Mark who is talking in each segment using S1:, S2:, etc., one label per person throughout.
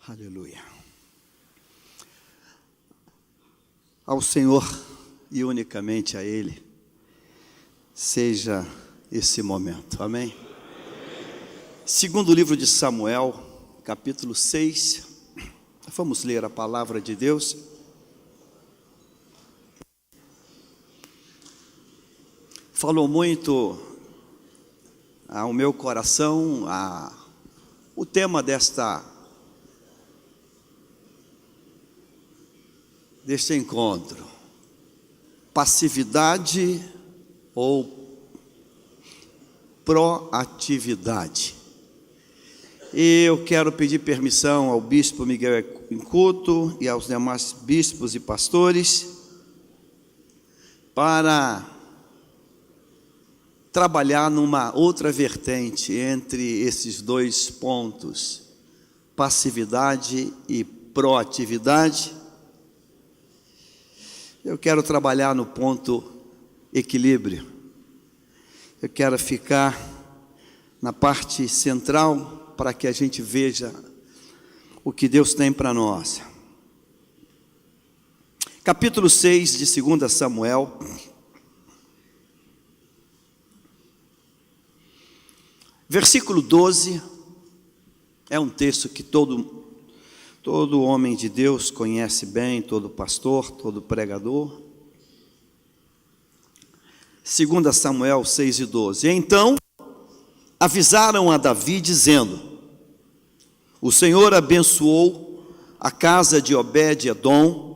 S1: Aleluia. Ao Senhor e unicamente a Ele seja esse momento, amém? Segundo livro de Samuel, capítulo 6, vamos ler a palavra de Deus. Falou muito ao meu coração o tema deste encontro: passividade ou proatividade. E eu quero pedir permissão ao bispo Miguel Incuto e aos demais bispos e pastores para trabalhar numa outra vertente entre esses dois pontos, passividade e proatividade. Eu quero trabalhar no ponto equilíbrio. Eu quero ficar na parte central para que a gente veja o que Deus tem para nós. Capítulo 6 de 2 Samuel. Versículo 12. É um texto que todo homem de Deus conhece bem, todo pastor, todo pregador. 2 Samuel 6:12. Então avisaram a Davi, dizendo: o Senhor abençoou a casa de Obed-edom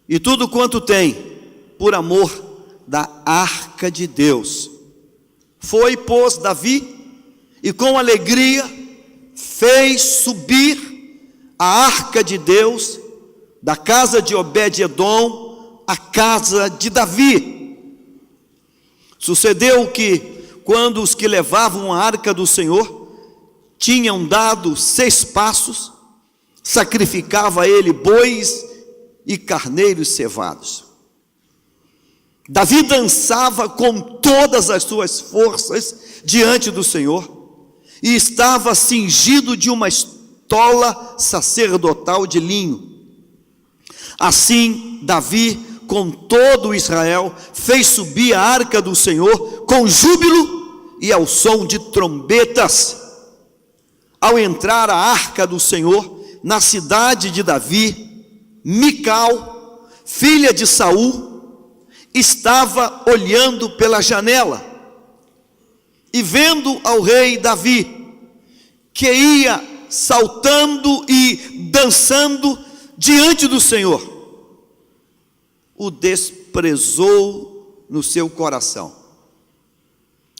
S1: e tudo quanto tem, por amor da arca de Deus. Foi, pois, Davi, e com alegria fez subir a arca de Deus da casa de Obed-edom à casa de Davi. Sucedeu que, quando os que levavam a arca do Senhor tinham dado 6 passos, sacrificava ele bois e carneiros cevados. Davi dançava com todas as suas forças diante do Senhor e estava cingido de uma estola sacerdotal de linho. Assim, Davi, com todo Israel, fez subir a arca do Senhor com júbilo e ao som de trombetas. Ao entrar a arca do Senhor na cidade de Davi, Mical, filha de Saul, estava olhando pela janela e vendo ao rei Davi, que ia saltando e dançando diante do Senhor, o desprezou no seu coração.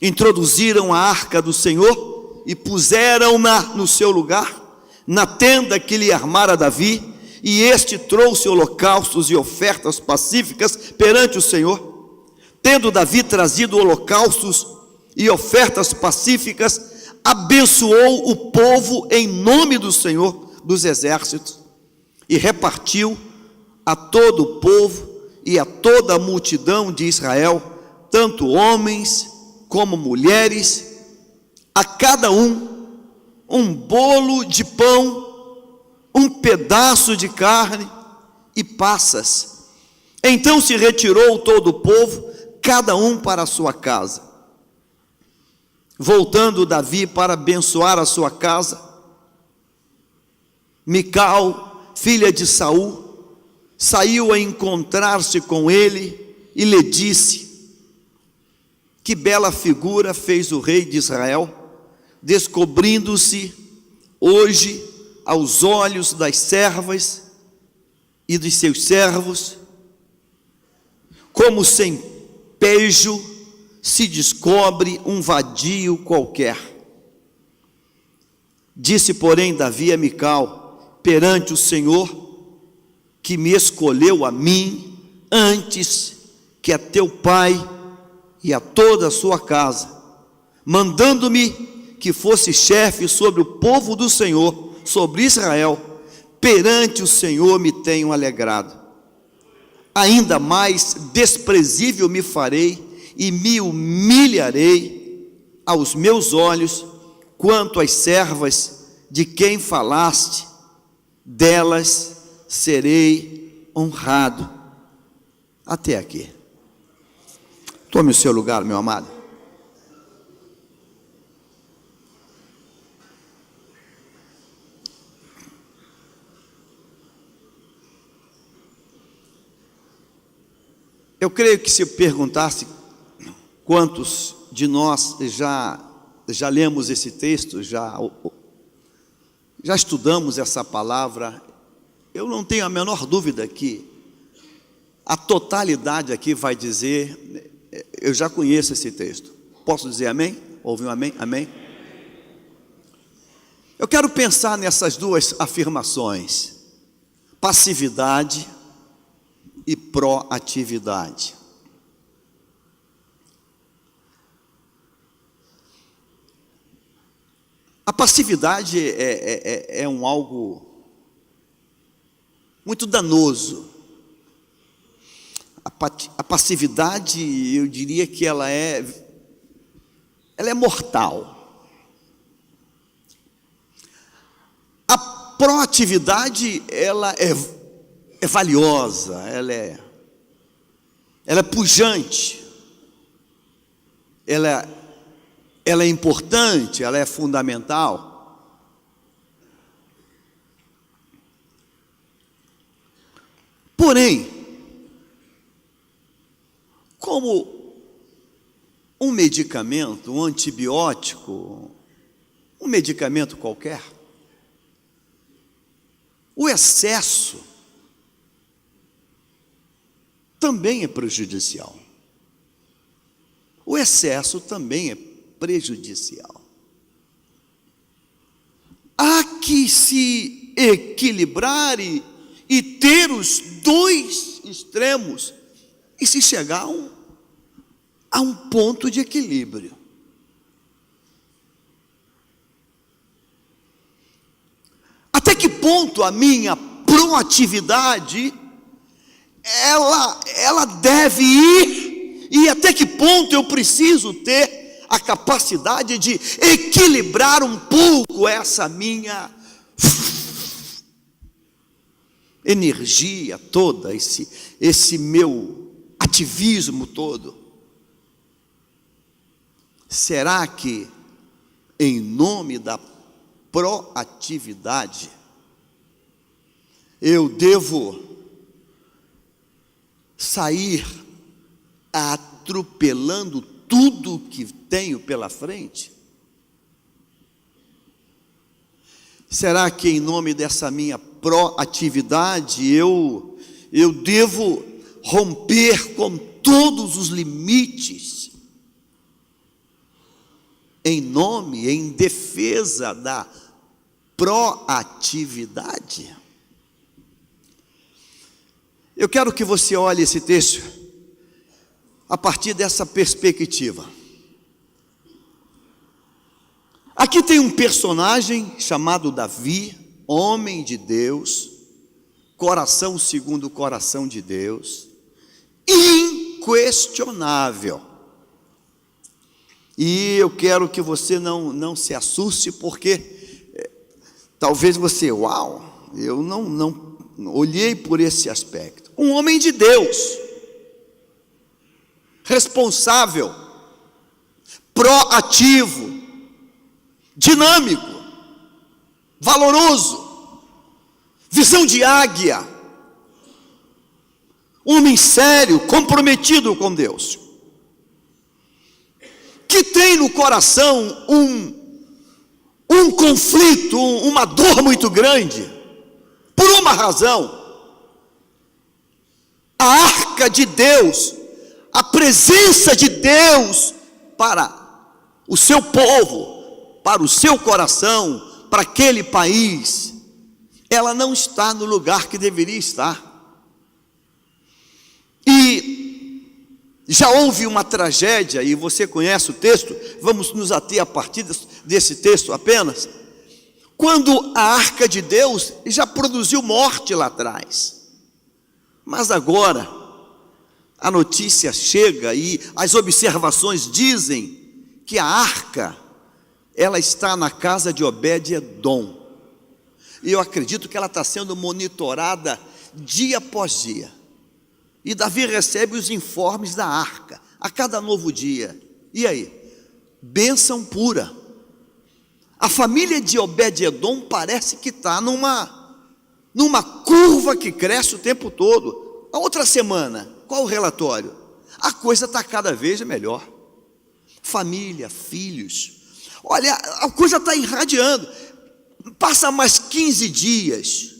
S1: Introduziram a arca do Senhor e puseram-na no seu lugar, na tenda que lhe armara Davi, e este trouxe holocaustos e ofertas pacíficas perante o Senhor. Tendo Davi trazido holocaustos e ofertas pacíficas, abençoou o povo em nome do Senhor dos exércitos, e repartiu a todo o povo e a toda a multidão de Israel, tanto homens como mulheres, a cada um bolo de pão, um pedaço de carne e passas. Então se retirou todo o povo, cada um para a sua casa. Voltando Davi para abençoar a sua casa, Mical, filha de Saul, saiu a encontrar-se com ele e lhe disse: que bela figura fez o rei de Israel, descobrindo-se hoje aos olhos das servas e dos seus servos, como sem pejo se descobre um vadio qualquer. Disse, porém, Davi a Mical: perante o Senhor, que me escolheu a mim antes que a teu pai e a toda a sua casa, mandando-me que fosse chefe sobre o povo do Senhor, sobre Israel, perante o Senhor me tenho alegrado. Ainda mais desprezível me farei e me humilharei aos meus olhos, quanto às servas de quem falaste, delas serei honrado. Até aqui. Tome o seu lugar, meu amado. Eu creio que se eu perguntasse quantos de nós já lemos esse texto, já estudamos essa palavra, eu não tenho a menor dúvida que a totalidade aqui vai dizer, eu já conheço esse texto. Posso dizer amém? Ouve um amém? Amém? Eu quero pensar nessas duas afirmações: passividade e proatividade. A passividade é algo muito danoso. A passividade, eu diria que ela é mortal. A proatividade, ela é valiosa, ela é pujante, ela é importante, ela é fundamental. Porém, como um medicamento, um antibiótico, um medicamento qualquer, o excesso também é prejudicial. O excesso também é prejudicial. Há que se equilibrar e ter os dois extremos e se chegar a um ponto de equilíbrio. Até que ponto a minha proatividade ela deve ir, e até que ponto eu preciso ter a capacidade de equilibrar um pouco essa minha energia toda, esse meu ativismo todo. Será que, em nome da proatividade, eu devo sair atropelando tudo que tenho pela frente? Será que, em nome dessa minha proatividade, eu devo romper com todos os limites em defesa da proatividade? Eu quero que você olhe esse texto a partir dessa perspectiva. Aqui tem um personagem chamado Davi, homem de Deus, coração segundo o coração de Deus, inquestionável. E eu quero que você não se assuste, porque talvez você, eu não olhei por esse aspecto. Um homem de Deus, responsável, proativo, dinâmico, valoroso, visão de águia, homem sério, comprometido com Deus, que tem no coração um conflito, uma dor muito grande, por uma razão: a arca de Deus, a presença de Deus para o seu povo, para o seu coração, para aquele país, ela não está no lugar que deveria estar. E já houve uma tragédia, e você conhece o texto, vamos nos ater a partir desse texto apenas, quando a arca de Deus já produziu morte lá atrás. Mas agora, a notícia chega e as observações dizem que a arca, ela está na casa de Obed-edom. e eu acredito que ela está sendo monitorada dia após dia. E Davi recebe os informes da arca a cada novo dia. E aí? Bênção pura. A família de Obed-Edom parece que está numa curva que cresce o tempo todo. A outra semana, qual o relatório? A coisa está cada vez melhor. Família, filhos. Olha, a coisa está irradiando. Passa mais 15 dias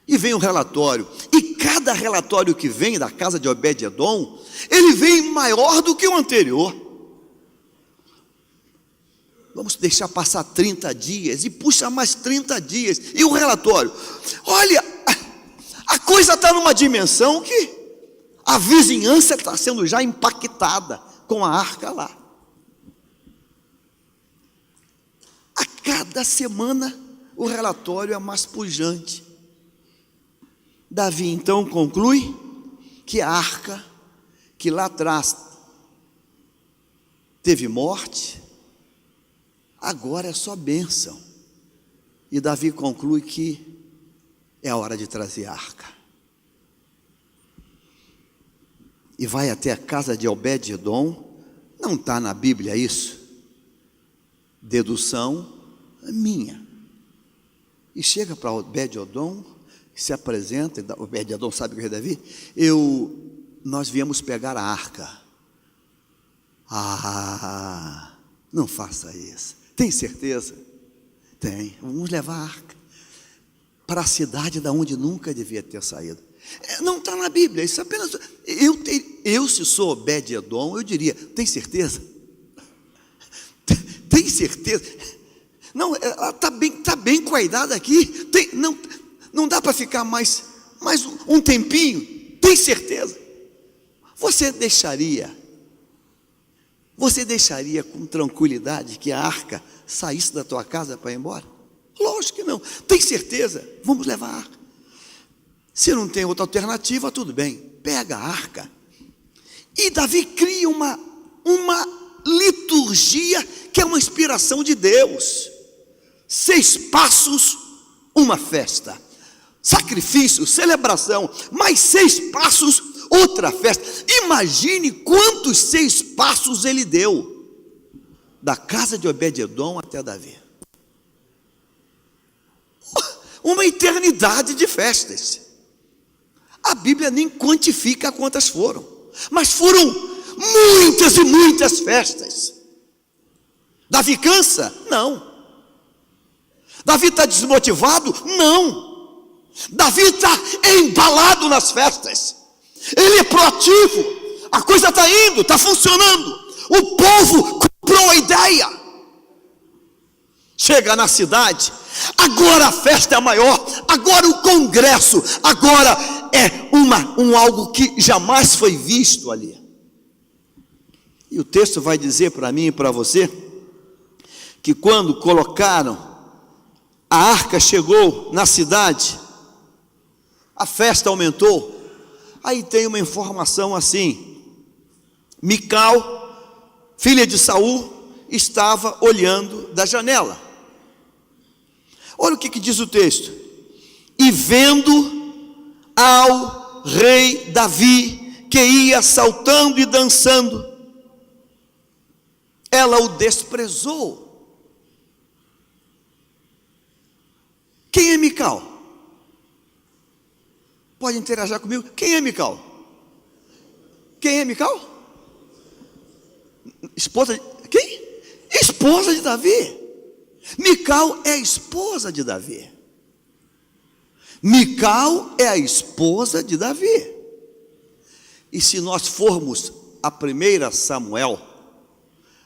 S1: e vem um relatório. E cada relatório que vem da casa de Obed-Edom, ele vem maior do que o anterior. Vamos deixar passar 30 dias e puxa mais 30 dias. E o relatório? Olha, a coisa está numa dimensão que a vizinhança está sendo já impactada com a arca lá. A cada semana o relatório é mais pujante. Davi então conclui que a arca, que lá atrás teve morte, agora é só bênção. E Davi conclui que é a hora de trazer a arca. E vai até a casa de Obed-Edom. Não está na Bíblia isso? Dedução minha. E chega para Obed-Edom, se apresenta. Obed-Edom sabe o que é Davi? Nós viemos pegar a arca. Não faça isso. Tem certeza? Tem. Vamos levar a arca para a cidade da onde nunca devia ter saído. Não está na Bíblia, isso é apenas. Eu se sou Obed-Edom, eu diria: tem certeza? Tem certeza? Não, ela está bem cuidada aqui. Não dá para ficar mais um tempinho. Tem certeza? Você deixaria com tranquilidade que a arca saísse da tua casa para ir embora? Lógico que não. Tem certeza? Vamos levar a arca. Se não tem outra alternativa, tudo bem, pega a arca. E Davi cria uma liturgia que é uma inspiração de Deus. 6 passos, uma festa. Sacrifício, celebração, mais 6 passos, outra festa. Imagine quantos 6 passos ele deu, da casa de Obed-Edom até Davi. Uma eternidade de festas. A Bíblia nem quantifica quantas foram, mas foram muitas e muitas festas. Davi cansa? Não. Davi está desmotivado? Não. Davi está embalado nas festas. Ele é proativo. A coisa está indo, está funcionando. O povo comprou a ideia. Chega na cidade, agora a festa é maior, agora o congresso, agora é algo que jamais foi visto ali. E o texto vai dizer para mim e para você, que quando colocaram, a arca chegou na cidade, a festa aumentou. Aí tem uma informação assim: Mical, filha de Saul, estava olhando da janela. Olha o que diz o texto: e vendo ao rei Davi, que ia saltando e dançando, ela o desprezou. Quem é Mical? Pode interagir comigo. Quem é Mical? Quem é Mical? Esposa de quem? Esposa de Davi. Mical é a esposa de Davi. Mical é a esposa de Davi. E se nós formos a 1 Samuel,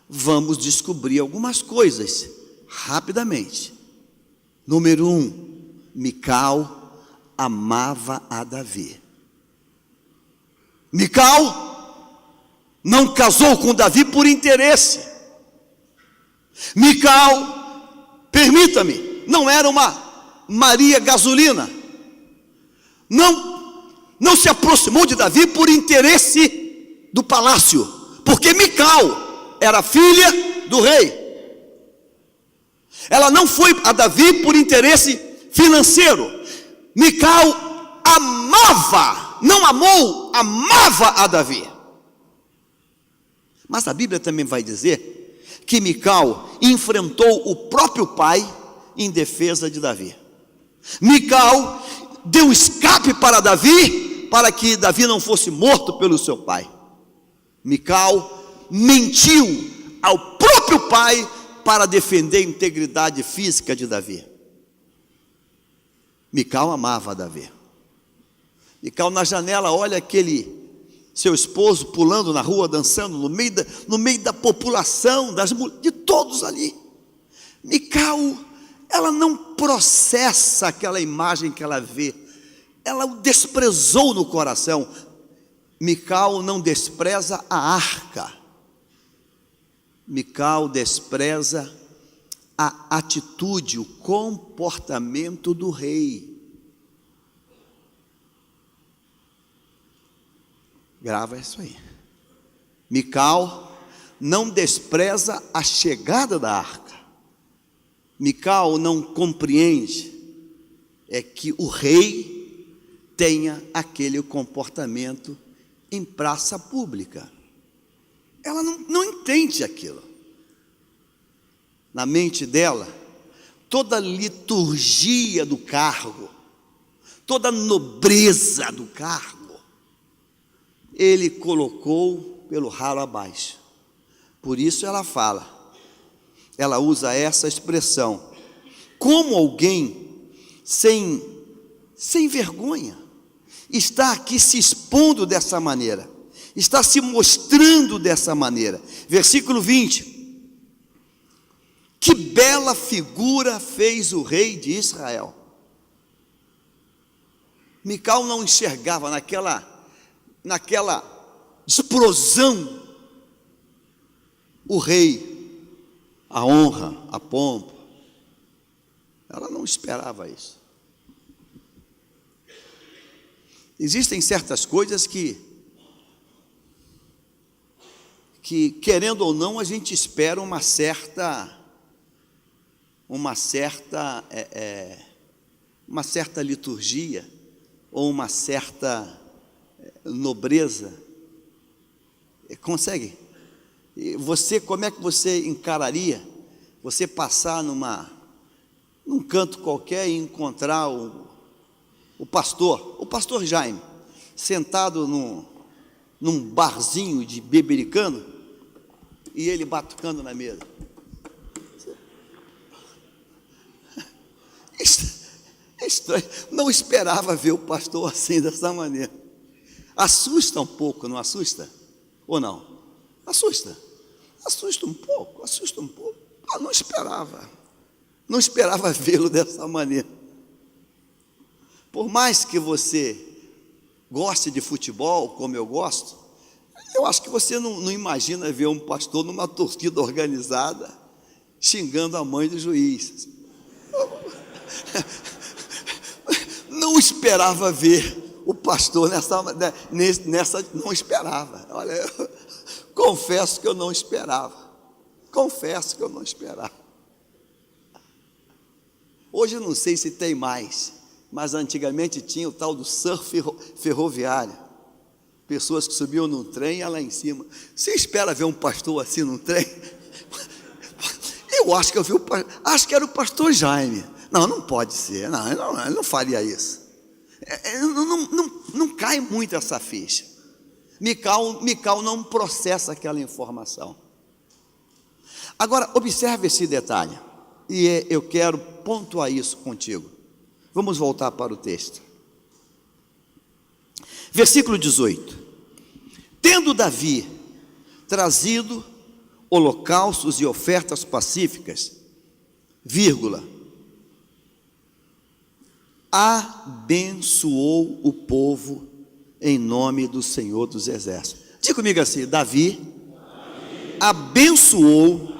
S1: vamos descobrir algumas coisas rapidamente. Número 1, Mical amava a Davi. Mical não casou com Davi por interesse. Mical, permita-me, não era uma Maria Gasolina. Não se aproximou de Davi por interesse do palácio, porque Mical era filha do rei. Ela não foi a Davi por interesse financeiro. Mical amava, não amou, amava a Davi. Mas a Bíblia também vai dizer que Mical enfrentou o próprio pai em defesa de Davi. Mical deu escape para Davi, para que Davi não fosse morto pelo seu pai. Mical mentiu ao próprio pai para defender a integridade física de Davi. Mical amava Davi. Mical na janela olha aquele seu esposo pulando na rua, dançando no meio da população, de todos ali. Mical, ela não processa aquela imagem que ela vê, ela o desprezou no coração. Mical não despreza a arca, Mical despreza a atitude, o comportamento do rei. Grava isso aí. Mical não despreza a chegada da arca. Mical não compreende que o rei tenha aquele comportamento em praça pública. Ela não entende aquilo. Na mente dela, toda a liturgia do cargo, toda a nobreza do cargo, ele colocou pelo ralo abaixo. Por isso ela usa essa expressão, como alguém sem vergonha, está aqui se expondo dessa maneira, está se mostrando dessa maneira. Versículo 20, que bela figura fez o rei de Israel. Mical não enxergava naquela explosão o rei, a honra, a pompa. Ela não esperava isso. Existem certas coisas que querendo ou não, a gente espera uma certa liturgia, ou uma certa nobreza. Consegue? E você, como é que você encararia você passar num canto qualquer e encontrar o pastor Jaime, sentado num barzinho de bebericano, e ele batucando na mesa? Estranho. Não esperava ver o pastor assim, dessa maneira. Assusta um pouco, não assusta? Ou não? Assusta um pouco. Não esperava vê-lo dessa maneira. Por mais que você goste de futebol, como eu gosto, eu acho que você não imagina ver um pastor numa torcida organizada xingando a mãe do juiz. Não esperava ver o pastor nessa, não esperava. Olha, eu confesso que eu não esperava. Hoje eu não sei se tem mais, mas antigamente tinha o tal do surf ferroviário. Pessoas que subiam num trem e ia lá em cima. Você espera ver um pastor assim num trem? Eu acho que acho que era o pastor Jaime. Não pode ser, ele não faria isso. Não cai muito essa ficha. Mical não processa aquela informação. Agora, observe esse detalhe, e eu quero pontuar isso contigo. Vamos voltar para o texto. Versículo 18. Tendo Davi trazido holocaustos e ofertas pacíficas, abençoou o povo em nome do Senhor dos Exércitos. Diga comigo assim: Davi abençoou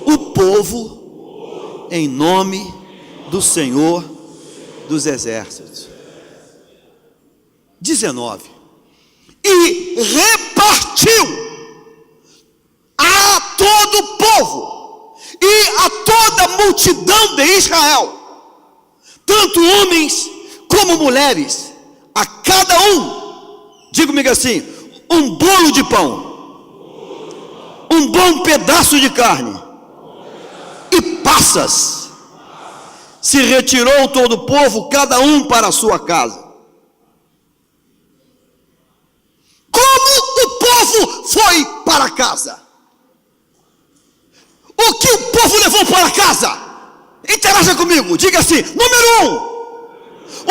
S1: o povo em nome do Senhor dos Exércitos. 19. E repartiu a todo o povo e a toda a multidão de Israel tanto homens como mulheres, a cada um, diga comigo assim, um bolo de pão, um bom pedaço de carne e passas. Se retirou todo o povo, cada um para a sua casa. Como o povo foi para casa? O que o povo levou para casa? Interaja comigo, diga assim: número 1,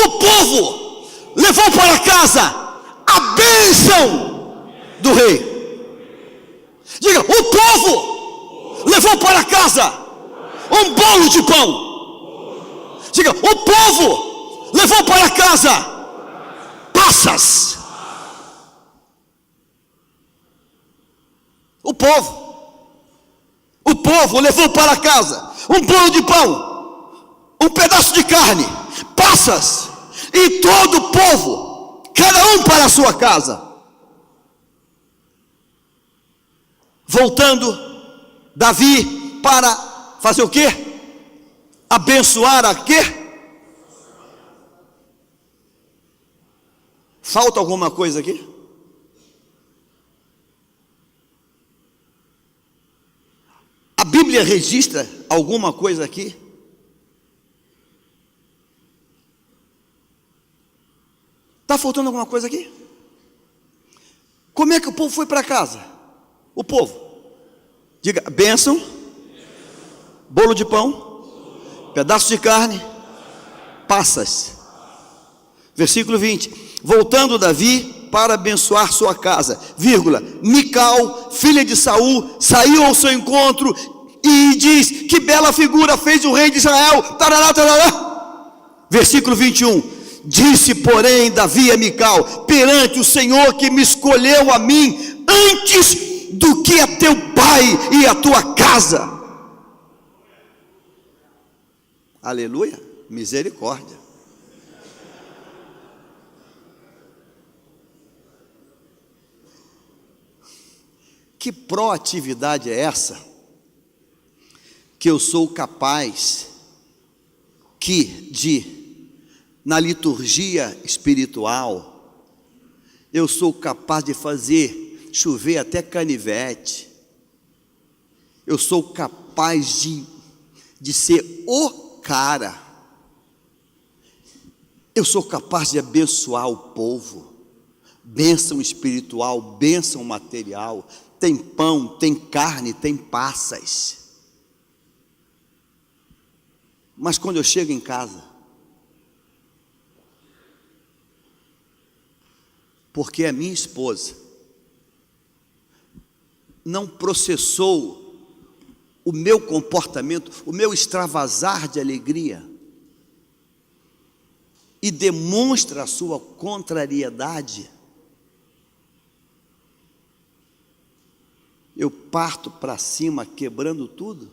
S1: o povo levou para casa a bênção do rei. Diga: o povo levou para casa um bolo de pão. Diga: o povo levou para casa passas. O povo levou para casa um bolo de pão, um pedaço de carne, passas, e todo o povo, cada um para a sua casa. Voltando Davi para fazer o quê? Abençoar a quê? Falta alguma coisa aqui? A Bíblia registra alguma coisa aqui? Está faltando alguma coisa aqui? Como é que o povo foi para casa? O povo, diga: bênção, bolo de pão, pedaço de carne, passas. Versículo 20: voltando Davi para abençoar sua casa, vírgula, Mical, filha de Saul, saiu ao seu encontro e diz: que bela figura fez o rei de Israel, tarará, tarará. Versículo 21: disse porém Davi a Mical: perante o Senhor que me escolheu a mim antes do que a teu pai e a tua casa. Aleluia, misericórdia. Que proatividade é essa? Que eu sou capaz na liturgia espiritual, eu sou capaz de fazer chover até canivete. Eu sou capaz de ser o cara. Eu sou capaz de abençoar o povo. Bênção espiritual, bênção material. Tem pão, tem carne, tem passas. Mas quando eu chego em casa, porque a minha esposa não processou o meu comportamento, o meu extravasar de alegria, e demonstra a sua contrariedade, eu parto para cima quebrando tudo.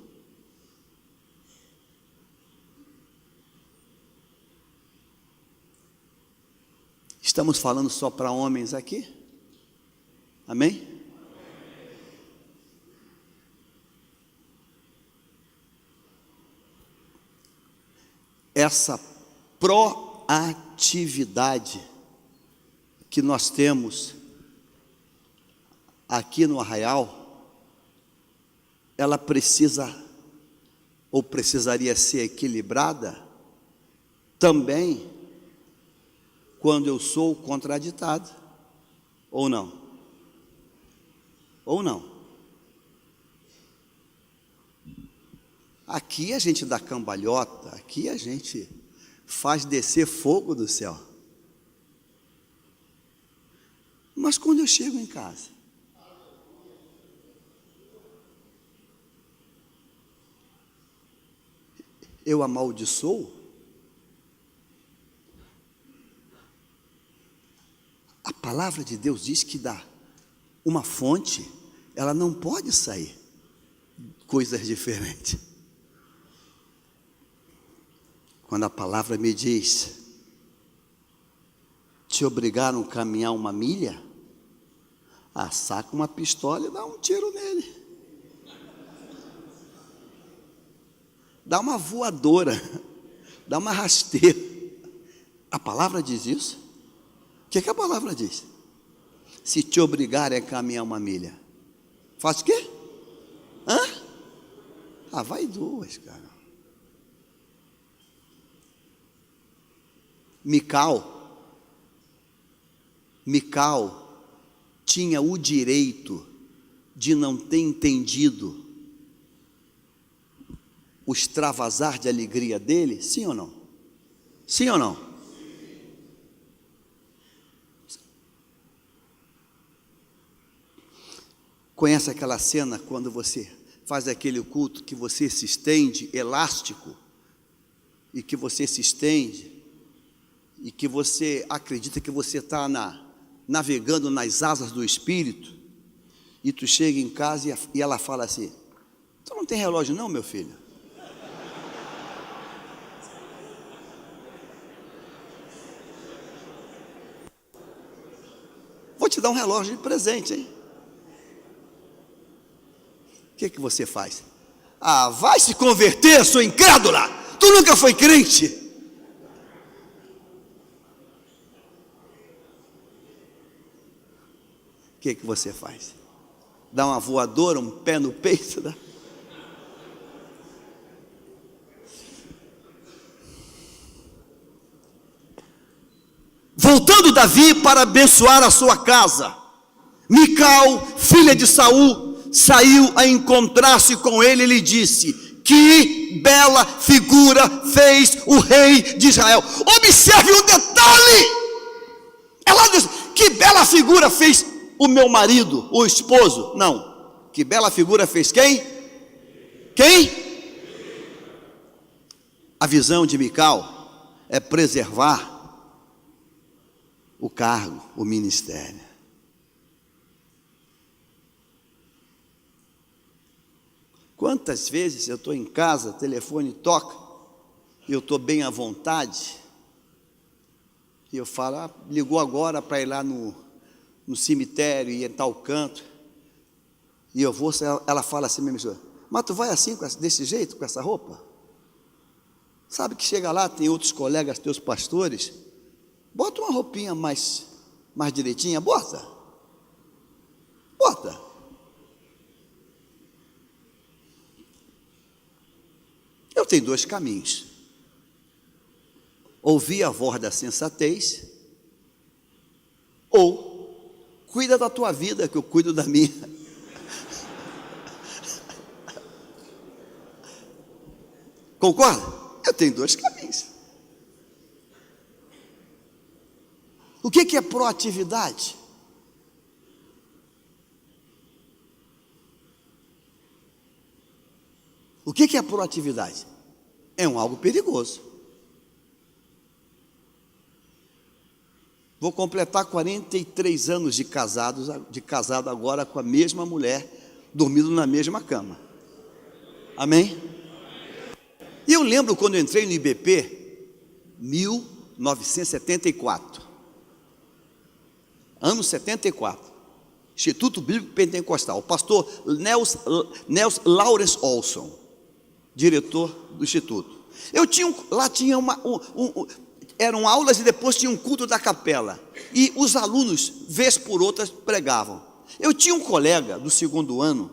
S1: Estamos falando só para homens aqui? Amém? Essa proatividade que nós temos aqui no Arraial, ela precisa, ou precisaria ser equilibrada, também quando eu sou contraditado, ou não? Ou não? Aqui a gente dá cambalhota, aqui a gente faz descer fogo do céu. Mas quando eu chego em casa, eu amaldiçoo? A palavra de Deus diz que dá uma fonte, ela não pode sair coisas diferentes. Quando a palavra me diz: te obrigaram a caminhar 1 milha, saca uma pistola e dá um tiro nele. Dá uma voadora, dá uma rasteira. A palavra diz isso? O que a palavra diz? Se te obrigarem a caminhar uma milha, faz o quê? Vai 2, cara. Mical tinha o direito de não ter entendido o extravasar de alegria dele, sim ou não? Sim ou não? Conhece aquela cena quando você faz aquele culto que você se estende, elástico, e que você se estende, e que você acredita que você está navegando nas asas do Espírito, e tu chega em casa e ela fala assim: tu não tem relógio não, meu filho? Vou te dar um relógio de presente, hein? O que você faz? Vai se converter, sua incrédula! Tu nunca foi crente! O que você faz? Dá uma voadora, um pé no peito, né? Voltando Davi para abençoar a sua casa, Mical, filha de Saul, saiu a encontrar-se com ele e lhe disse: que bela figura fez o rei de Israel. Observe um detalhe. Ela diz: que bela figura fez o meu marido, o esposo. Não, que bela figura fez quem? A visão de Mical é preservar o cargo, o ministério. Quantas vezes eu estou em casa, o telefone toca, e eu estou bem à vontade, e eu falo: ligou agora para ir lá no cemitério, e em tal canto, e eu vou, ela fala assim: mas tu vai assim, desse jeito, com essa roupa? Sabe que chega lá, tem outros colegas, teus pastores, bota uma roupinha mais direitinha, bota. Eu tenho 2 caminhos: ouvir a voz da sensatez, ou cuida da tua vida, que eu cuido da minha. Concorda? Eu tenho 2 caminhos. O que é proatividade? O que é proatividade? É algo perigoso. Vou completar 43 anos de casado agora com a mesma mulher, dormindo na mesma cama. Amém? E eu lembro quando eu entrei no IBP, 1974. Ano 74. Instituto Bíblico Pentecostal. O pastor Nels Lawrence Olson, diretor do Instituto. Eram aulas e depois tinha um culto da capela. E os alunos, vez por outra, pregavam. Eu tinha um colega do 2º ano,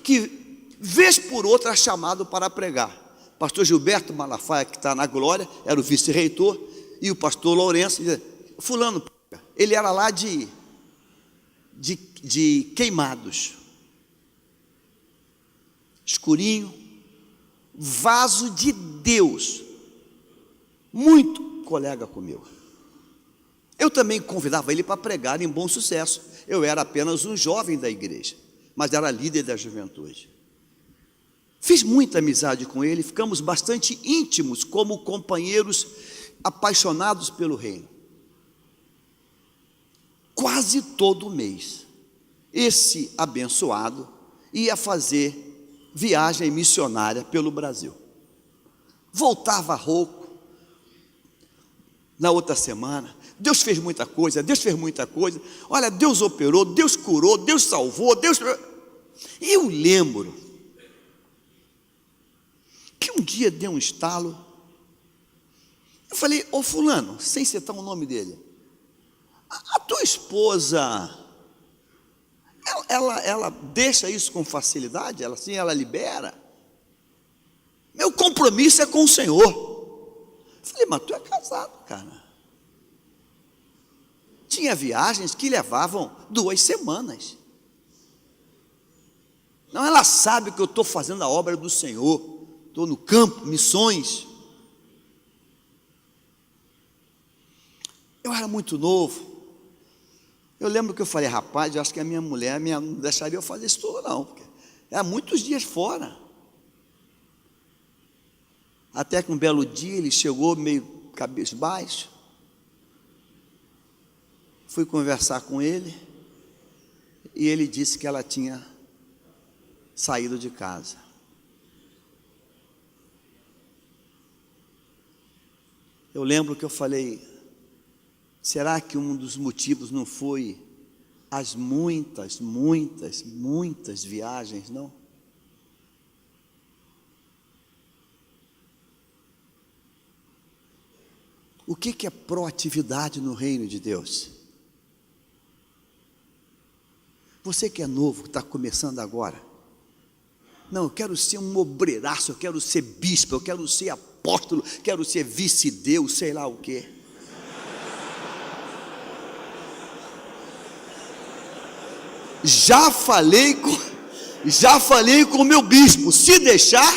S1: que vez por outra era chamado para pregar. Pastor Gilberto Malafaia, que está na glória, era o vice-reitor, e o pastor Lourenço dizia: fulano, ele era lá de Queimados, escurinho, vaso de Deus, muito colega comigo. Eu também convidava ele para pregar em Bom Sucesso. Eu era apenas um jovem da igreja, mas era líder da juventude. Fiz muita amizade com ele, ficamos bastante íntimos como companheiros apaixonados pelo reino. Quase todo mês, esse abençoado ia fazer viagem missionária pelo Brasil. Voltava rouco. Na outra semana: Deus fez muita coisa. Olha, Deus operou, Deus curou, Deus salvou, E eu lembro que um dia deu um estalo. Eu falei, ô fulano, sem citar o nome dele, a tua esposa, ela deixa isso com facilidade? Ela assim, ela libera? Meu compromisso é com o Senhor. Falei, mas tu é casado, cara. Tinha viagens que levavam 2 semanas. Não, ela sabe que eu estou fazendo a obra do Senhor, estou no campo, missões. Eu era muito novo. Eu lembro que eu falei, rapaz, eu acho que a minha mulher não deixaria eu fazer isso tudo não, porque era muitos dias fora. Até que um belo dia ele chegou meio cabisbaixo. Fui conversar com ele e ele disse que ela tinha saído de casa. Eu lembro que eu falei, será que um dos motivos não foi as muitas viagens, não? O que é proatividade no reino de Deus? Você que é novo, que está começando agora, não, eu quero ser um obreiraço, eu quero ser bispo, eu quero ser apóstolo, quero ser vice-deus, sei lá o quê. Já falei com o meu bispo, se deixar,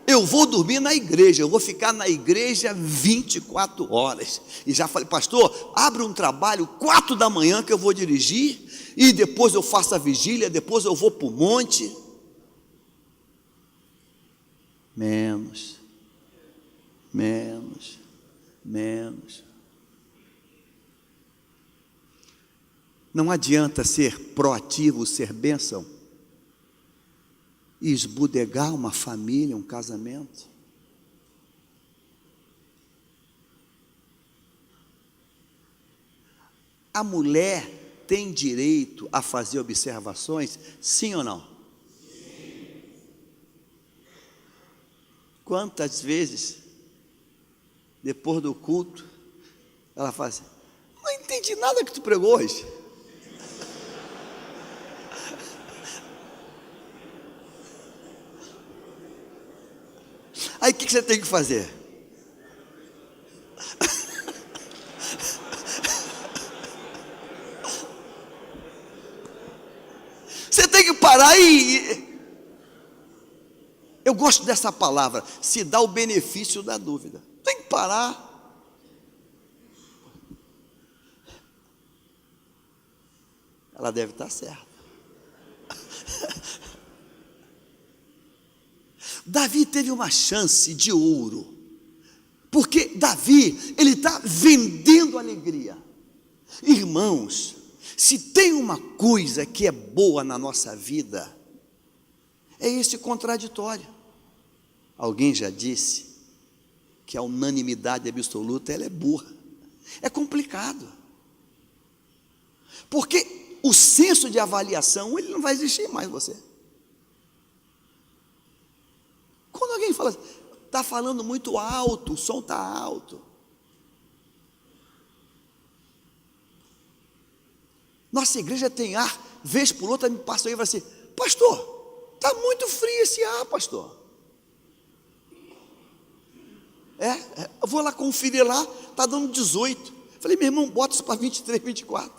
S1: eu vou dormir na igreja, eu vou ficar na igreja 24 horas. E já falei, pastor, abre um trabalho 4 da manhã que eu vou dirigir, e depois eu faço a vigília, depois eu vou para o monte. Menos. Não adianta ser proativo, ser bênção, e esbudegar uma família, um casamento. A mulher tem direito a fazer observações, sim ou não? Sim. Quantas vezes, depois do culto, ela fala assim, não entendi nada que tu pregou hoje. Aí o que você tem que fazer? Você tem que parar e... Eu gosto dessa palavra, se dá o benefício da dúvida. Tem que parar. Ela deve estar certa. Davi teve uma chance de ouro, porque Davi, ele está vendendo alegria. Irmãos, se tem uma coisa que é boa na nossa vida, é esse contraditório. Alguém já disse que a unanimidade absoluta, ela é burra. É complicado, porque o senso de avaliação, ele não vai existir mais em você. Quando alguém fala assim, está falando muito alto, o som está alto. Nossa igreja tem ar, vez por outra me passa aí e fala assim, pastor, está muito frio esse ar, pastor. Eu vou lá conferir lá, está dando 18. Falei, meu irmão, bota isso para 23, 24.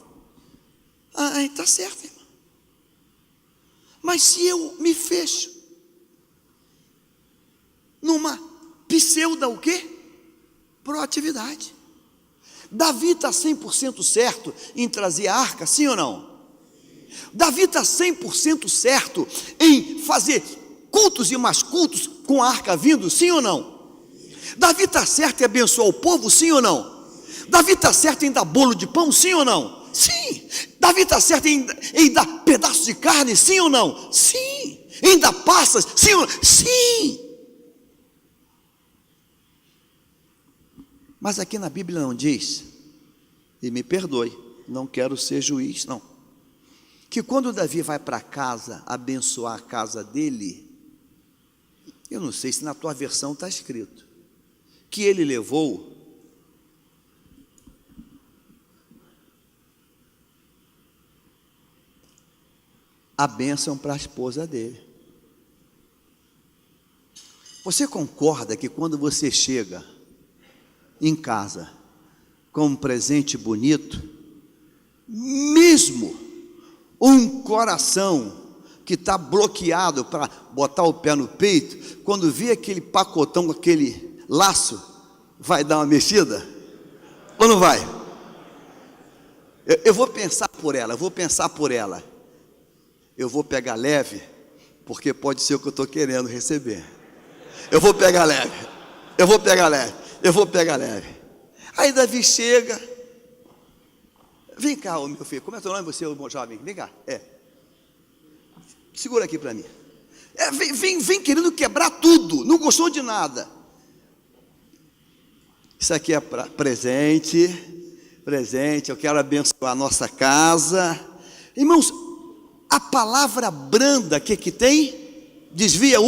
S1: Está certo, irmão. Mas se eu me fecho numa pseudo o quê? Proatividade. Davi está 100% certo em trazer a arca, sim ou não? Davi está 100% certo em fazer cultos e mais cultos com a arca vindo, sim ou não? Davi está certo em abençoar o povo, sim ou não? Davi está certo em dar bolo de pão, sim ou não? Sim. Davi está certo em dar pedaços de carne, sim ou não? Sim. Em dar passas, sim ou não? Sim. Mas aqui na Bíblia não diz, e me perdoe, não quero ser juiz, não, que quando Davi vai para casa abençoar a casa dele, eu não sei se na tua versão está escrito, que ele levou a bênção para a esposa dele. Você concorda que quando você chega em casa com um presente bonito, mesmo um coração que está bloqueado para botar o pé no peito, quando vê aquele pacotão com aquele laço, vai dar uma mexida? Ou não vai? Eu vou pensar por ela, eu vou pegar leve, porque pode ser o que eu estou querendo receber. Eu vou pegar leve. Aí Davi chega. Vem cá, meu filho, como é teu nome, você, meu jovem? Vem cá, segura aqui para mim. Vem querendo quebrar tudo, não gostou de nada. Isso aqui é presente, eu quero abençoar a nossa casa. Irmãos, a palavra branda que tem, desvia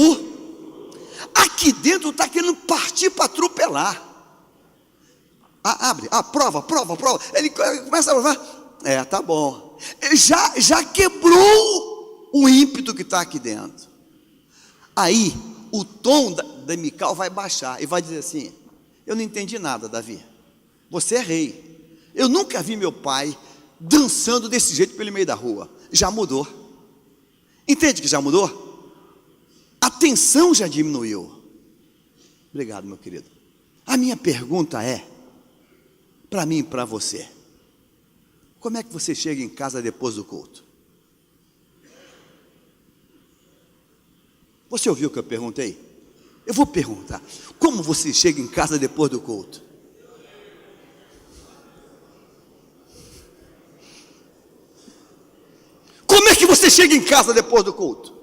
S1: aqui dentro está querendo partir para atropelar. Abre, prova. Ele começa a provar. Tá bom. Ele já quebrou o ímpeto que está aqui dentro. Aí o tom da Mical vai baixar e vai dizer assim: eu não entendi nada, Davi. Você é rei. Eu nunca vi meu pai dançando desse jeito pelo meio da rua. Já mudou. Entende que já mudou? A tensão já diminuiu. Obrigado, meu querido. A minha pergunta é, para mim e para você: como é que você chega em casa depois do culto? Você ouviu o que eu perguntei? Eu vou perguntar: como você chega em casa depois do culto? Como é que você chega em casa depois do culto?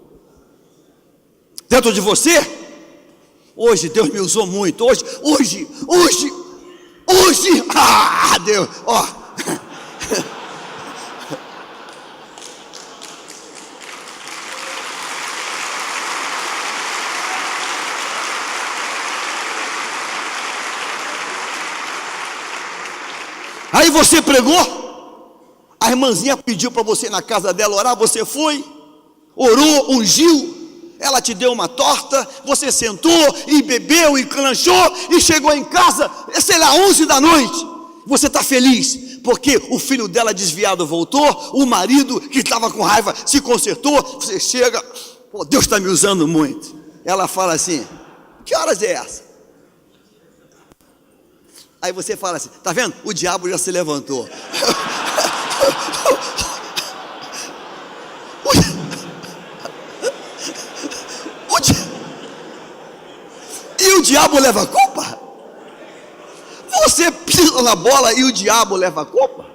S1: Dentro de você? Hoje Deus me usou muito. Hoje, Deus, Aí você pregou, a irmãzinha pediu para você ir na casa dela orar, você foi, orou, ungiu, ela te deu uma torta, você sentou e bebeu e lanchou e chegou em casa, sei lá, 11 da noite. Você está feliz porque o filho dela desviado voltou, o marido que estava com raiva se consertou. Você chega, Deus está me usando muito. Ela fala assim: que horas é essa? Aí você fala assim: tá vendo? O diabo já se levantou. E o diabo leva a culpa? Você pisa na bola e o diabo leva a culpa?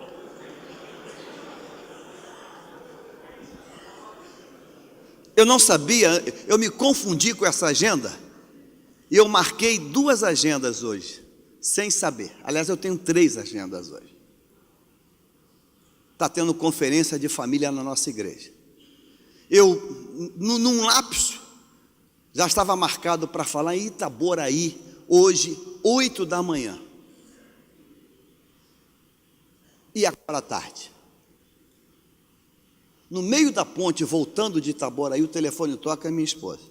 S1: Eu não sabia, eu me confundi com essa agenda. E eu marquei 2 agendas hoje, sem saber. Aliás, eu tenho 3 agendas hoje. Está tendo conferência de família na nossa igreja. Eu, num lapso, já estava marcado para falar em Itaboraí, hoje, 8 da manhã. E agora à tarde. No meio da ponte, voltando de Itaboraí, o telefone toca a minha esposa.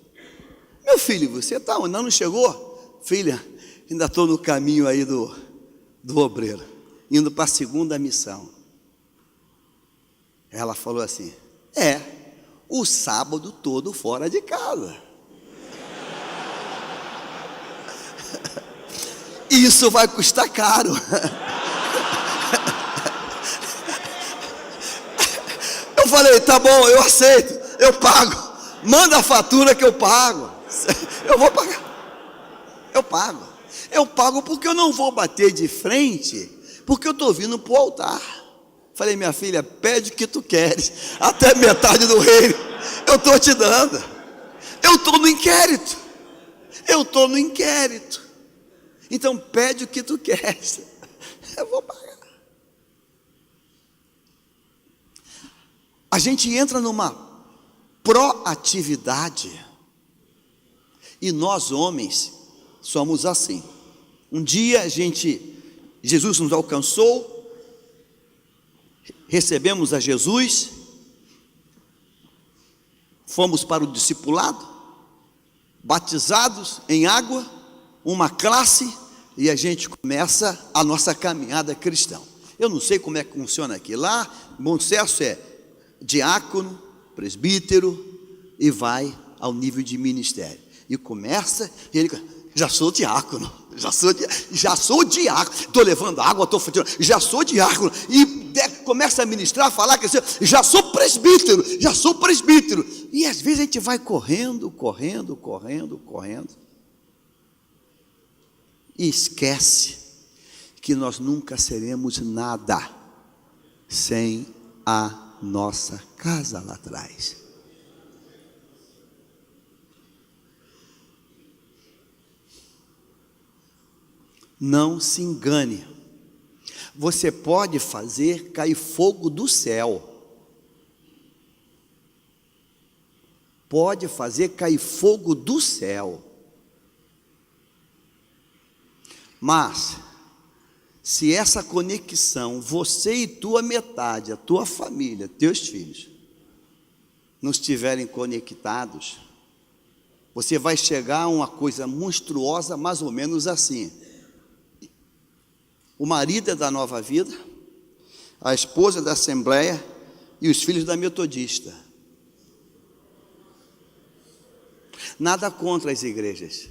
S1: Meu filho, você está onde? Não chegou? Filha, ainda estou no caminho aí do obreiro, indo para a 2ª missão. Ela falou assim: o sábado todo fora de casa. Isso vai custar caro. Eu falei: tá bom, eu aceito, eu pago. Manda a fatura que eu pago. Eu vou pagar. Eu pago porque eu não vou bater de frente, porque eu estou vindo para o altar. Falei: minha filha, pede o que tu queres, até metade do reino eu estou te dando. Eu estou no inquérito. Então pede o que tu queres, eu vou pagar. A gente entra numa proatividade, e nós homens somos assim. Um dia Jesus nos alcançou, recebemos a Jesus, fomos para o discipulado, batizados em água, uma classe, e a gente começa a nossa caminhada cristã. Eu não sei como é que funciona aqui. Lá, Bom Sucesso é diácono, presbítero, e vai ao nível de ministério. E começa, e ele, já sou diácono, estou levando água, estou fazendo, já sou diácono, e começa a ministrar, a falar, que já sou presbítero, e às vezes a gente vai correndo, e esquece que nós nunca seremos nada sem a nossa casa lá atrás. Não se engane, você pode fazer cair fogo do céu, mas se essa conexão, você e tua metade, a tua família, teus filhos, não estiverem conectados, você vai chegar a uma coisa monstruosa, mais ou menos assim: o marido é da Nova Vida, a esposa da Assembleia e os filhos da Metodista. Nada contra as igrejas,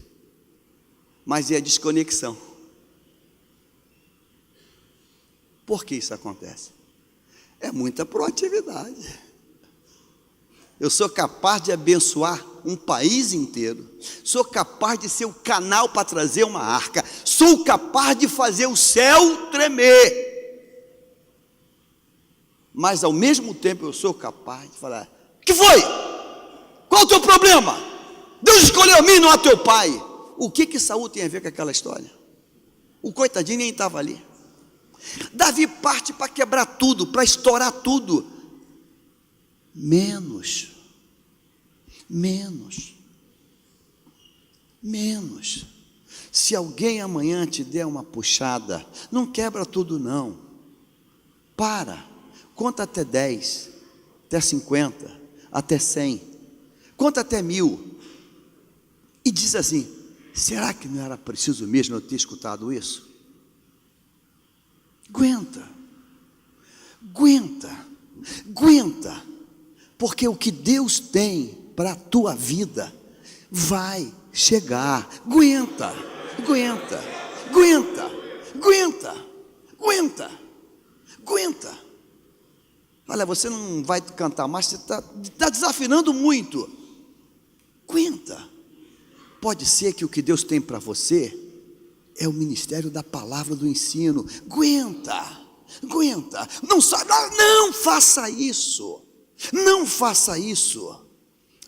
S1: mas é a desconexão. Por que isso acontece? É muita proatividade. Eu sou capaz de abençoar um país inteiro, sou capaz de ser o canal para trazer uma arca, sou capaz de fazer o céu tremer, mas ao mesmo tempo eu sou capaz de falar: que foi? Qual o teu problema? Deus escolheu a mim, não a teu pai. O que Saul tem a ver com aquela história? O coitadinho nem estava ali. Davi parte para quebrar tudo, para estourar tudo, menos. Se alguém amanhã te der uma puxada, não quebra tudo não, conta até 10, até 50, até 100, conta até 1000, e diz assim: será que não era preciso mesmo eu ter escutado isso? Aguenta, porque o que Deus tem para a tua vida vai chegar. Aguenta. Olha, você não vai cantar mais, você está desafinando muito. Aguenta. Pode ser que o que Deus tem para você é o ministério da palavra, do ensino. Aguenta. Não faça isso.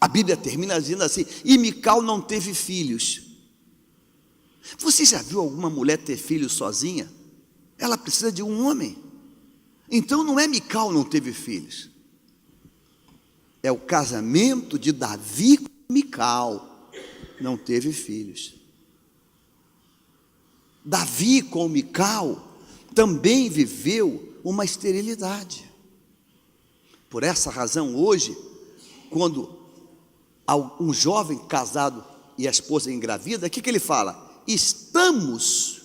S1: A Bíblia termina dizendo assim: e Mical não teve filhos. Você já viu alguma mulher ter filhos sozinha? Ela precisa de um homem. Então não é Mical não teve filhos, é o casamento de Davi com Mical, não teve filhos. Davi com Mical também viveu uma esterilidade. Por essa razão, hoje, quando um jovem casado e a esposa engravida, o que ele fala? Estamos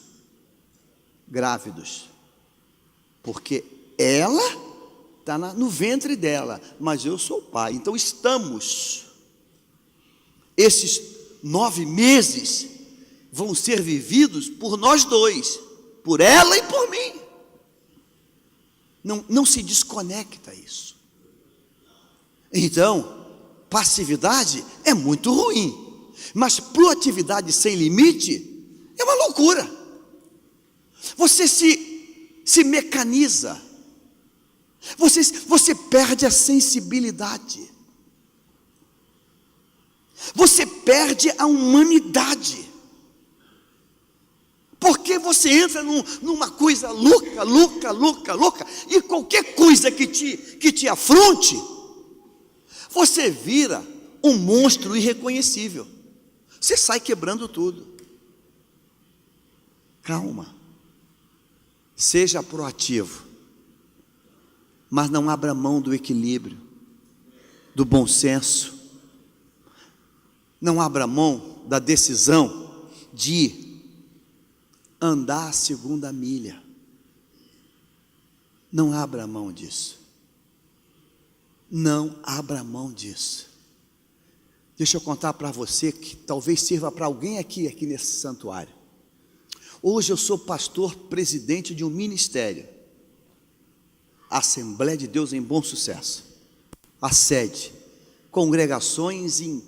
S1: grávidos, porque ela está no ventre dela, mas eu sou o pai, então estamos. Esses 9 meses vão ser vividos por nós dois, por ela e por mim. Não se desconecta isso. Então, passividade é muito ruim, mas proatividade sem limite é uma loucura. Você se mecaniza, você perde a sensibilidade, você perde a humanidade, porque você entra numa coisa louca, e qualquer coisa que te afronte, você vira um monstro irreconhecível, você sai quebrando tudo. Calma, seja proativo, mas não abra mão do equilíbrio, do bom senso, Não abra mão da decisão de andar a segunda milha. Não abra mão disso. Não abra mão disso. Deixa eu contar para você que talvez sirva para alguém aqui nesse santuário. Hoje eu sou pastor presidente de um ministério, Assembleia de Deus em Bom Sucesso. A sede, congregações em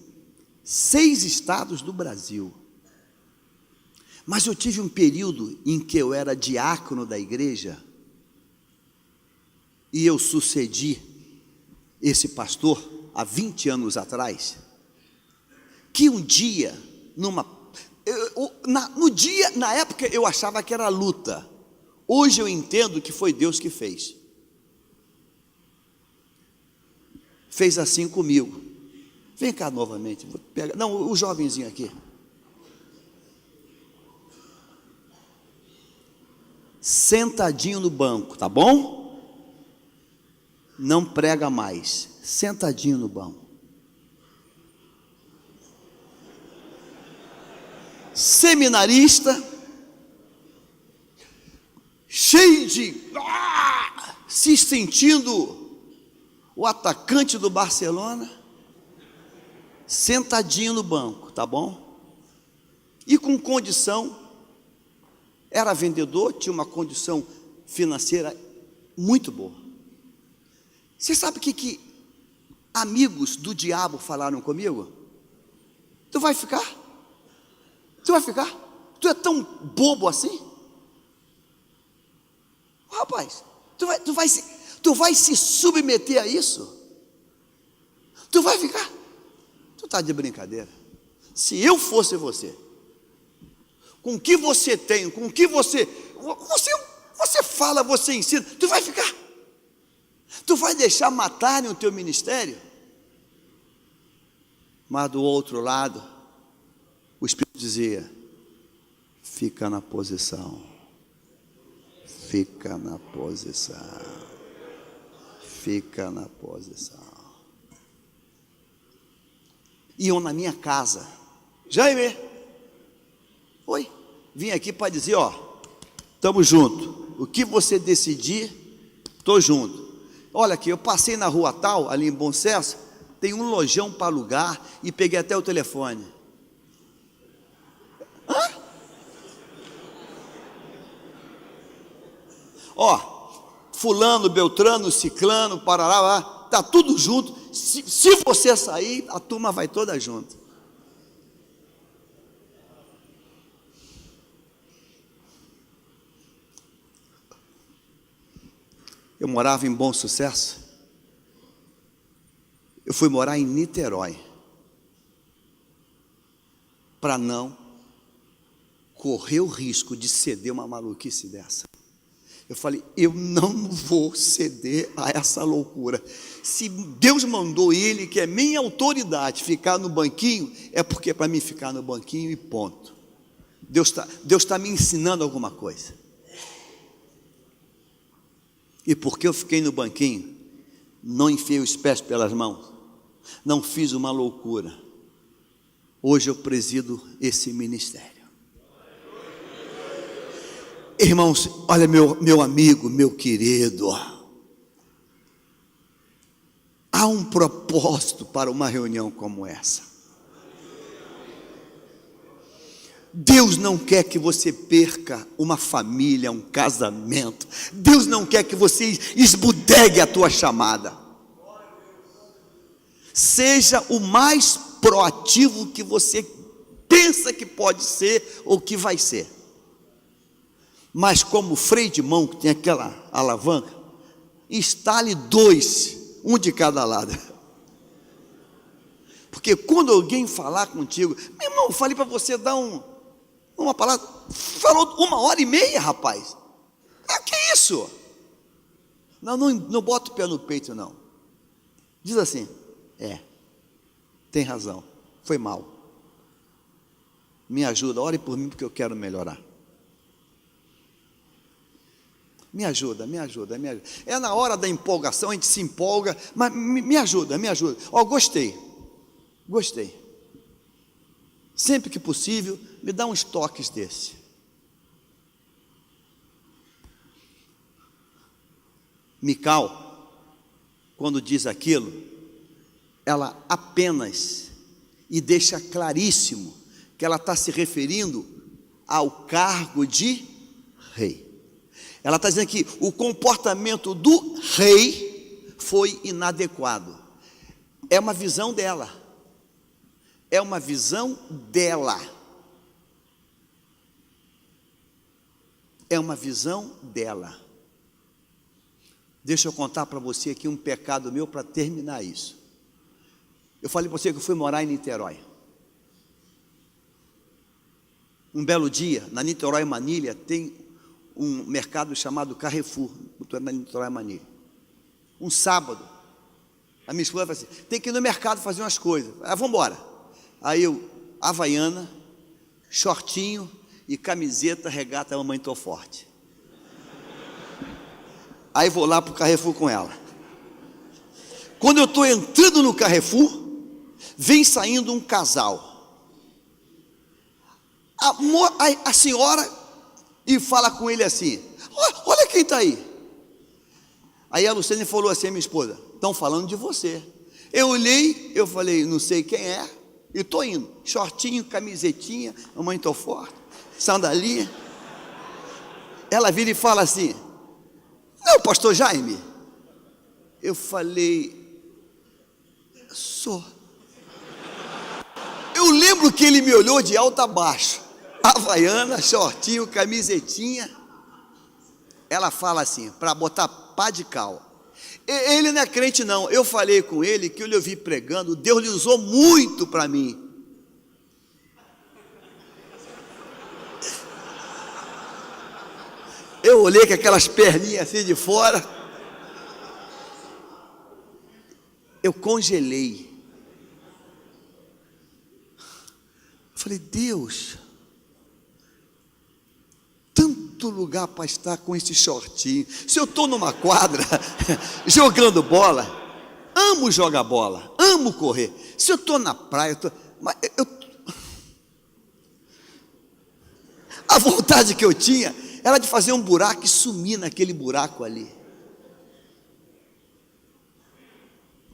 S1: 6 estados do Brasil. Mas eu tive um período em que eu era diácono da igreja e eu sucedi esse pastor há 20 anos atrás, que um dia, na época eu achava que era luta, hoje eu entendo que foi Deus que fez. Fez assim comigo. Vem cá novamente, vou pegar, não, o jovenzinho aqui. Sentadinho no banco, tá bom? Não prega mais, sentadinho no banco. Seminarista, cheio de se sentindo o atacante do Barcelona, sentadinho no banco, tá bom? E com condição, era vendedor, tinha uma condição financeira muito boa. Você sabe o que amigos do diabo falaram comigo? Tu vai ficar? Tu vai ficar? Tu é tão bobo assim? Rapaz, tu vai se submeter a isso? Tu vai ficar? Tu está de brincadeira. Se eu fosse você, com o que você tem, com o que você fala, você ensina, tu vai ficar? Tu vai deixar matarem o teu ministério? Mas do outro lado, o Espírito dizia: fica na posição, fica na posição, fica na posição. Iam na minha casa, Jaime, oi, vim aqui para dizer, ó, estamos juntos, o que você decidir, estou junto. Olha aqui, eu passei na rua tal, ali em Bom Sucesso, tem um lojão para alugar, e peguei até o telefone. Hã? Ó, fulano, beltrano, ciclano, parará, está tudo junto. Se você sair, a turma vai toda junto. Eu morava em Bom Sucesso. Eu fui morar em Niterói para não correr o risco de ceder uma maluquice dessa. Eu falei, eu não vou ceder a essa loucura. Se Deus mandou ele, que é minha autoridade, ficar no banquinho, é porque é para mim ficar no banquinho e ponto. Deus tá me ensinando alguma coisa. E porque eu fiquei no banquinho, não enfiei os pés pelas mãos, não fiz uma loucura. Hoje eu presido esse ministério. Irmãos, olha, meu amigo, meu querido, há um propósito para uma reunião como essa. Deus não quer que você perca uma família, um casamento. Deus não quer que você esbudegue a tua chamada. Seja o mais proativo que você pensa que pode ser ou que vai ser. Mas como freio de mão, que tem aquela alavanca, instale 2, um de cada lado. Porque quando alguém falar contigo, meu irmão, falei para você dar uma palavra, falou 1h30, rapaz. Que isso? Não bota o pé no peito, não. Diz assim, tem razão, foi mal. Me ajuda, ore por mim porque eu quero melhorar. Me ajuda. É na hora da empolgação, a gente se empolga, mas me ajuda. Ó, gostei. sempre que possível, me dá uns toques desse. Mical, quando diz aquilo, ela apenas, e deixa claríssimo, que ela está se referindo ao cargo de rei. Ela está dizendo que o comportamento do rei foi inadequado. É uma visão dela. É uma visão dela. É uma visão dela. Deixa eu contar para você aqui um pecado meu para terminar isso. Eu falei para você que eu fui morar em Niterói. Um belo dia, na Niterói Manilha, tem um mercado chamado Carrefour, na Niterói Manilha. Um sábado, a minha esposa falou assim, tem que ir no mercado fazer umas coisas. Vamos embora. Aí eu, havaiana, shortinho e camiseta, regata, mamãe tô forte. Aí vou lá para o Carrefour com ela. Quando eu estou entrando no Carrefour, vem saindo um casal. A senhora e fala com ele assim, olha quem está aí. Aí a Luciane falou assim, minha esposa, estão falando de você. Eu olhei, eu falei, não sei quem é, e estou indo. Shortinho, camisetinha, mamãe tô forte, sandalinha. Ela vira e fala assim, não, pastor Jaime. Eu falei, sou. Eu lembro que ele me olhou de alto a baixo, havaiana, shortinho, camisetinha. Ela fala assim, para botar pá de cal. Ele não é crente não, eu falei com ele que eu lhe ouvi pregando, Deus lhe usou muito para mim. Eu olhei com aquelas perninhas assim de fora, eu congelei. Falei, Deus, tanto lugar para estar com esse shortinho. Se eu estou numa quadra, jogando bola, amo jogar bola, amo correr. Se eu estou na praia, a vontade que eu tinha era de fazer um buraco e sumir naquele buraco ali.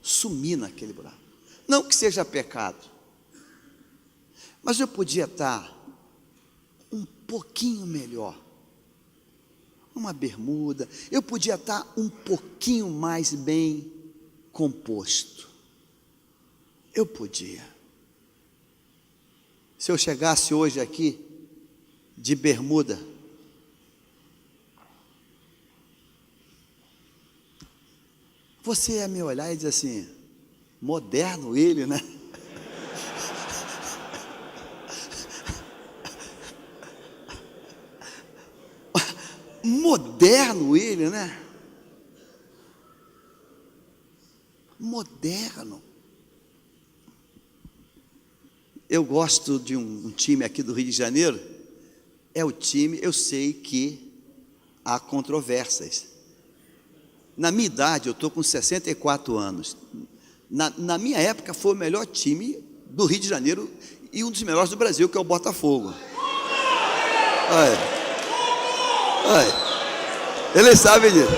S1: Sumir naquele buraco. Não que seja pecado, mas eu podia estar um pouquinho melhor. Uma bermuda, eu podia estar um pouquinho mais bem composto. Eu podia. Se eu chegasse hoje aqui de bermuda, você ia me olhar e dizer assim, moderno ele, né? Moderno ele, né? Moderno. Eu gosto de um time aqui do Rio de Janeiro. É o time, eu sei que há controvérsias. Na minha idade, eu estou com 64 anos. Na minha época, foi o melhor time do Rio de Janeiro e um dos melhores do Brasil, que é o Botafogo. Olha. Ele sabe disso.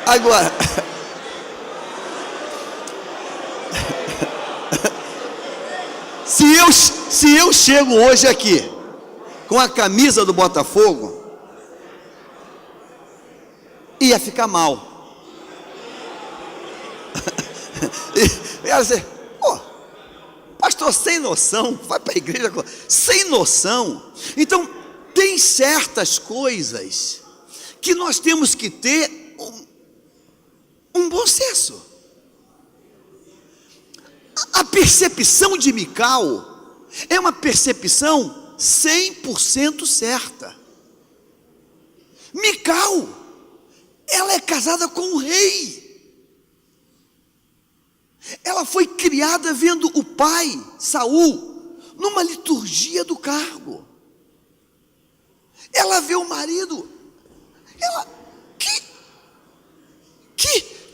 S1: Agora, se eu chego hoje aqui com a camisa do Botafogo, ia ficar mal. Ia dizer, pastor sem noção, vai para a igreja sem noção. Então, tem certas coisas que nós temos que ter um bom senso. A percepção de Mical é uma percepção 100% certa. Mical, ela é casada com o rei. Ela foi criada vendo o pai, Saul, numa liturgia do cargo. Ela vê o marido, ela,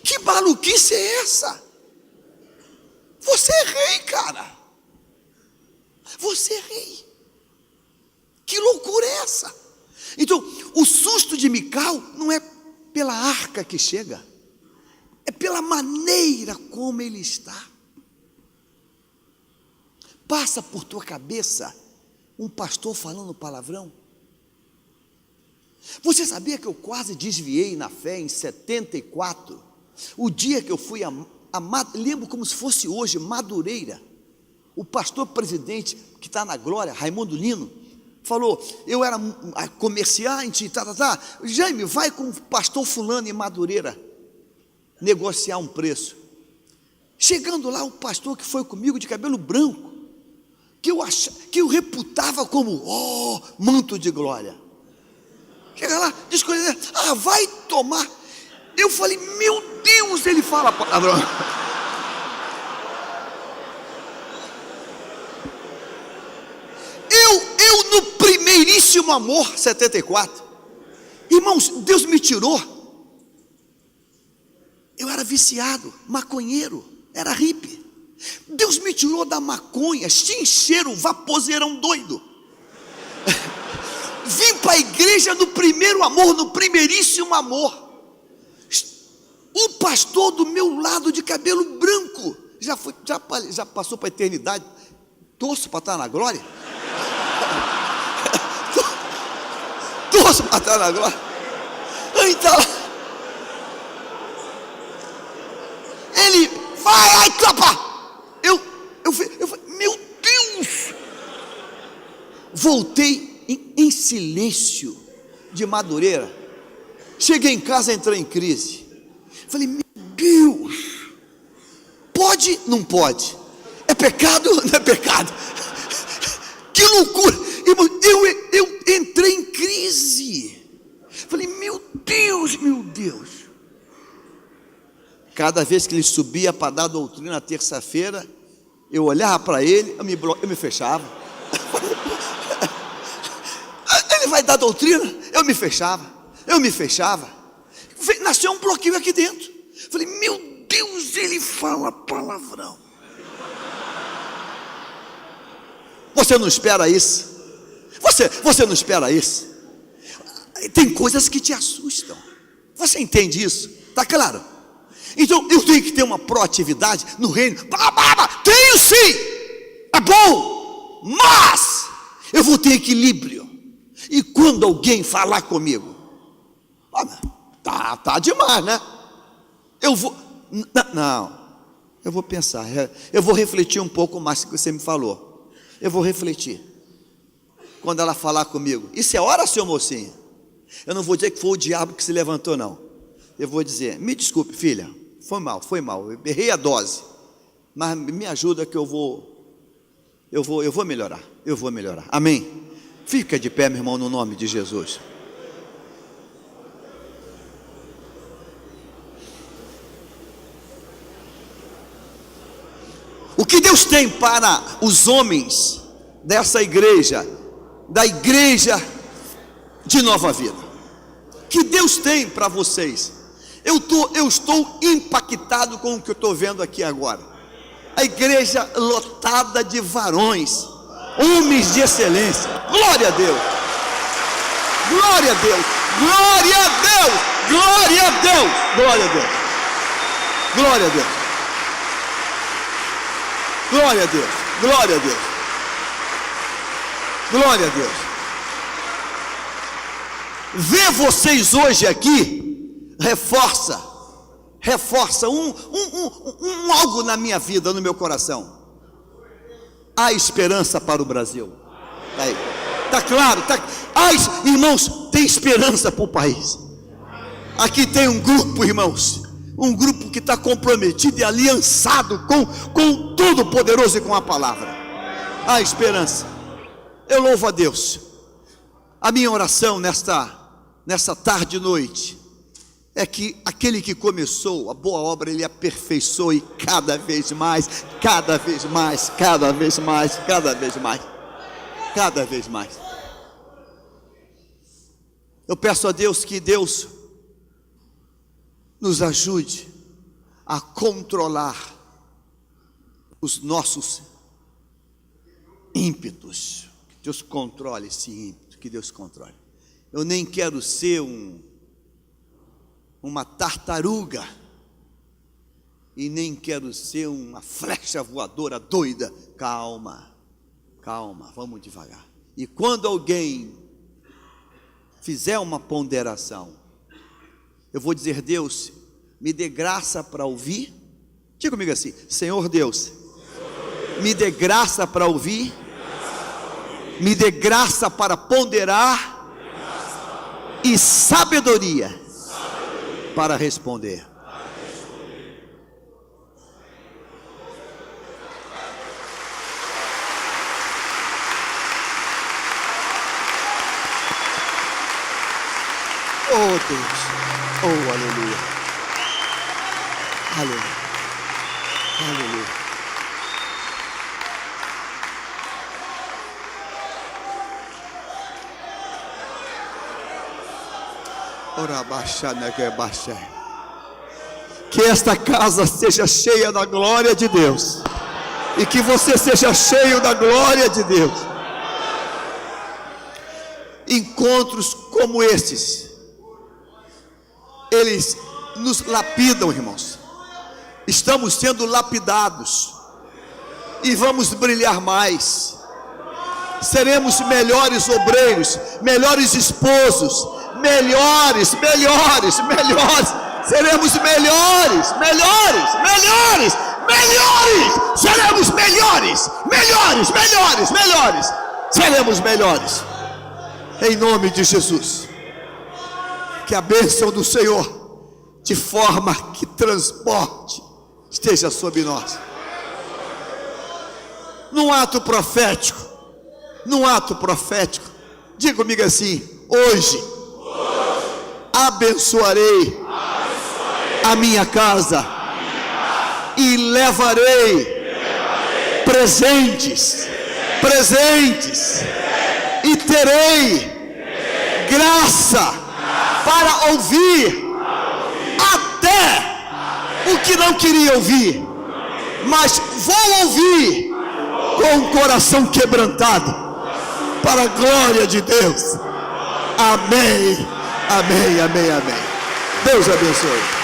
S1: que maluquice é essa? Você é rei, cara. Você é rei. Que loucura é essa? Então, o susto de Mical não é pela arca que chega, é pela maneira como ele está. Passa por tua cabeça um pastor falando palavrão? Você sabia que eu quase desviei na fé em 74? O dia que eu fui lembro como se fosse hoje, Madureira. O pastor presidente, que está na glória, Raimundo Lino, falou, eu era comerciante, Jaime, vai com o pastor fulano em Madureira, negociar um preço. Chegando lá, o pastor que foi comigo, de cabelo branco, que eu reputava como, manto de glória. Chega lá, diz coisa, vai tomar. Eu falei, meu Deus, ele fala palavrão. Eu no primeiríssimo amor, 74, irmãos, Deus me tirou. Eu era viciado, maconheiro, era hippie. Deus me tirou da maconha, chincheiro, vaposeirão doido. Vim para a igreja no primeiro amor, no primeiríssimo amor. O pastor do meu lado de cabelo branco, já passou para a eternidade, torço para estar na glória. Torço para estar na glória. Então, ele vai clapar. Eu falei, meu Deus. Voltei em silêncio de Madureira. Cheguei em casa, entrei em crise. Falei, meu Deus, pode? Não pode. É pecado? Não é pecado. Que loucura. Eu entrei em crise. Falei, meu Deus, meu Deus. Cada vez que ele subia para dar doutrina na terça-feira, eu olhava para ele, eu me fechava. Ele vai dar doutrina, eu me fechava. Nasceu um bloqueio aqui dentro. Falei, meu Deus, ele fala palavrão. Você não espera isso? Você não espera isso? Tem coisas que te assustam. Você entende isso? Está claro? Então eu tenho que ter uma proatividade no reino. Tenho sim, é bom, mas eu vou ter equilíbrio. E quando alguém falar comigo, tá demais, né? Eu vou pensar, eu vou refletir um pouco mais do que você me falou. Eu vou refletir. Quando ela falar comigo, isso é hora, seu mocinho? Eu não vou dizer que foi o diabo que se levantou, não. Eu vou dizer, me desculpe, filha, foi mal, eu errei a dose, mas me ajuda que eu vou melhorar, amém? Fica de pé, meu irmão, no nome de Jesus. O que Deus tem para os homens dessa igreja, da igreja de Nova Vida, que Deus tem para vocês? Eu estou impactado com o que eu estou vendo aqui agora. A igreja lotada de varões, homens de excelência. Glória a Deus, glória a Deus, glória a Deus, glória a Deus, glória a Deus, glória a Deus, glória a Deus, glória a Deus, glória a Deus. Ver vocês hoje aqui reforça um algo na minha vida, no meu coração. Há esperança para o Brasil. Tá claro? Irmãos, tem esperança para o país. Aqui tem um grupo, irmãos, um grupo que está comprometido e aliançado com todo poderoso e com a palavra. Há esperança. Eu louvo a Deus. A minha oração nessa tarde e noite é que aquele que começou a boa obra, ele aperfeiçoe cada vez mais, cada vez mais, cada vez mais, cada vez mais, cada vez mais. Eu peço a Deus que Deus nos ajude a controlar os nossos ímpetos. Que Deus controle esse ímpeto, que Deus controle. Eu nem quero ser uma tartaruga, e nem quero ser uma flecha voadora doida. Calma, calma, vamos devagar. E quando alguém fizer uma ponderação, eu vou dizer: Deus, me dê graça para ouvir. Diga comigo assim: Senhor Deus, me dê graça para ouvir, me dê graça para ponderar e sabedoria para responder. Oh Deus, oh aleluia, aleluia, aleluia. Ora baixa, nega baixa. Que esta casa seja cheia da glória de Deus, e que você seja cheio da glória de Deus. Encontros como estes, eles nos lapidam, irmãos. Estamos sendo lapidados e vamos brilhar mais. Seremos melhores obreiros, melhores esposos, melhores. Seremos melhores. Seremos melhores. Seremos melhores. Em nome de Jesus. Que a bênção do Senhor, de forma que transporte, esteja sobre nós. Num ato profético, diga comigo assim: hoje abençoarei a minha casa e levarei presentes e terei graça para ouvir até o que não queria ouvir, mas vou ouvir com o coração quebrantado, para a glória de Deus. Amém. Deus abençoe.